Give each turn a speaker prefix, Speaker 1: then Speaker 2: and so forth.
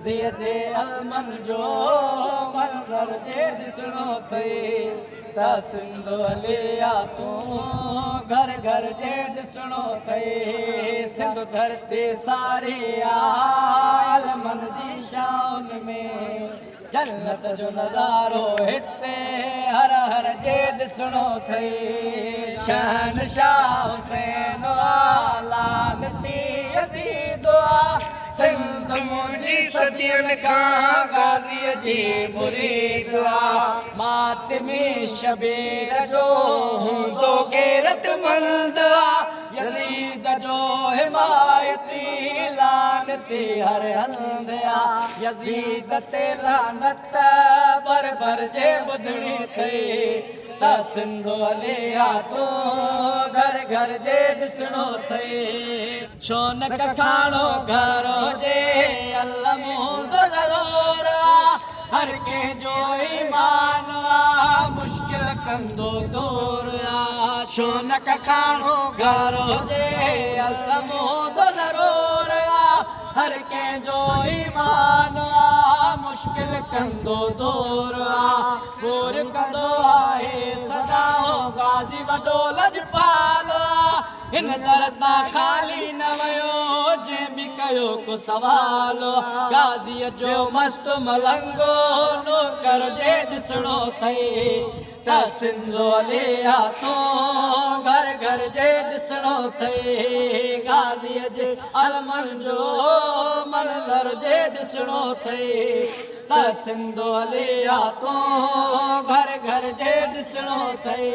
Speaker 1: ज़िय जे अलमन जो मंज़र जे ॾिसणो अथई त सिंध अलिया तूं घर घर जे ॾिसणो अथई। सिंध धरती सारी आहे अलमन जी शान में, जन्नत जो नज़ारो हिते हर हर जे ॾिसणो अथई। शहनशाह हुसैन आला नती यज़ीद सिंध मुंहिंजी सदियनि खां गाज़ीअ जी मुरीद आहे। मातमी शबीर जो हूंदो गैरतमंद आहे, यज़ीद जो हिमायती लानती हर हंध आहे। यज़ीद ते लानत बर बर जे ॿुधणी अथई त सिंध अलिया तूं घर घर जे ॾिसणो अथई। छो न कखाणो घर हुजे अलम हूंदो ज़रूर आहे, हर कंहिंजो ईमान आहे मुश्किल कंदो दूर आहे। छो न कखाणो घर हुजे अलम हूंदो ज़रूर आहे, हर कंहिंजो ईमान आहे मुश्किल कंदो दूर आहे। पूर कंदो आहे सदा गाज़ी वॾो लजपाल आहे, हिन दर तां ख़ाली न वियो जंहिं बि कयो को सवाल। गाज़ीअ जो मस्त मलंगो नौकर जे ॾिसणो अथई त सिंध अलिया तूं घर घर जे ॾिसणो अथई। गाज़ीअ जे अलमन जो मंज़र जे ॾिसणो अथई त सिंध अलिया तूं घर घर जे ॾिसणो अथई।